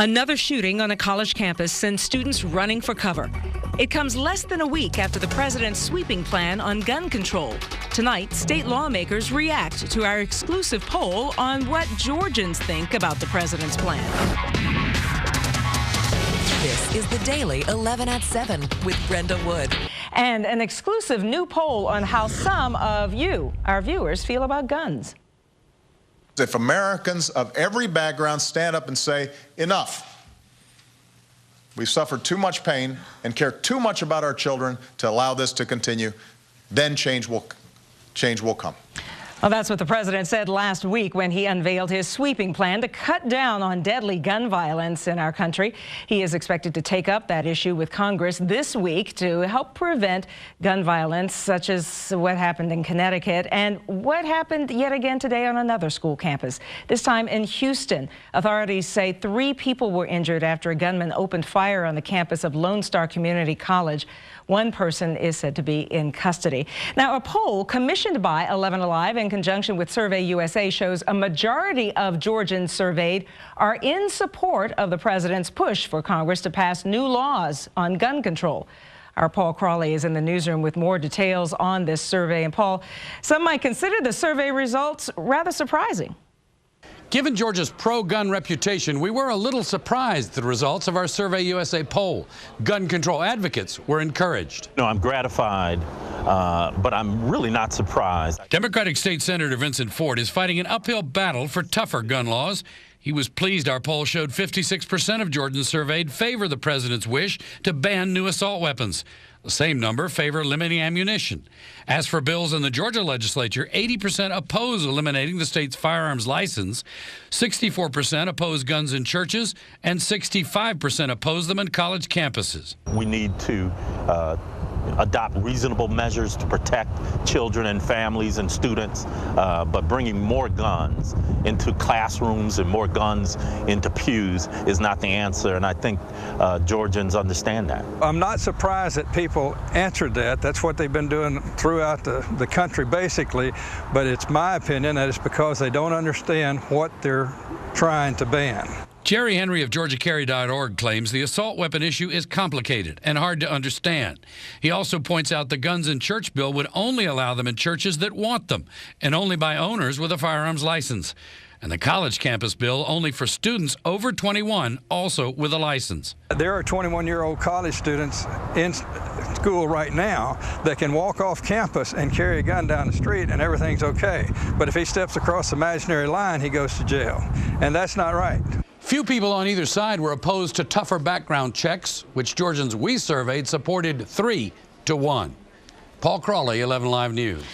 Another shooting on a college campus sends students running for cover. It comes less than a week after the president's sweeping plan on gun control. Tonight, state lawmakers react to our exclusive poll on what Georgians think about the president's plan. This is the Daily 11 at 7 with Brenda Wood. And an exclusive new poll on how some of you, our viewers, feel about guns. If Americans of every background stand up and say, enough, we've suffered too much pain and care too much about our children to allow this to continue, then change will come. Well, that's what the president said last week when he unveiled his sweeping plan to cut down on deadly gun violence in our country. He is expected to take up that issue with Congress this week to help prevent gun violence, such as what happened in Connecticut and what happened yet again today on another school campus, this time in Houston. Authorities say 3 people were injured after a gunman opened fire on the campus of Lone Star Community College. 1 person is said to be in custody. Now, a poll commissioned by 11 Alive in conjunction with Survey USA shows a majority of Georgians surveyed are in support of the president's push for Congress to pass new laws on gun control. Our Paul Crawley is in the newsroom with more details on this survey. And Paul, some might consider the survey results rather surprising. Given Georgia's pro-gun reputation, we were a little surprised at the results of our Survey USA poll. Gun control advocates were encouraged. No, I'm gratified, but I'm really not surprised. Democratic State Senator Vincent Ford is fighting an uphill battle for tougher gun laws. He was pleased our poll showed 56% of Georgians surveyed favor the president's wish to ban new assault weapons. The same number favor limiting ammunition. As for bills in the Georgia legislature, 80% oppose eliminating the state's firearms license, 64% oppose guns in churches, and 65% oppose them in college campuses. We need to adopt reasonable measures to protect children and families and students, but bringing more guns into classrooms and more guns into pews is not the answer, and I think Georgians understand that. I'm not surprised that people answered that. That's what they've been doing throughout the country, basically, but it's my opinion that it's because they don't understand what they're trying to ban. Jerry Henry of GeorgiaCarry.org claims the assault weapon issue is complicated and hard to understand. He also points out the guns in church bill would only allow them in churches that want them, and only by owners with a firearms license. And the college campus bill only for students over 21, also with a license. There are 21-year-old college students in school right now that can walk off campus and carry a gun down the street and everything's okay. But if he steps across the imaginary line, he goes to jail. And that's not right. Few people on either side were opposed to tougher background checks, which Georgians we surveyed supported 3 to 1. Paul Crawley, 11 Live News.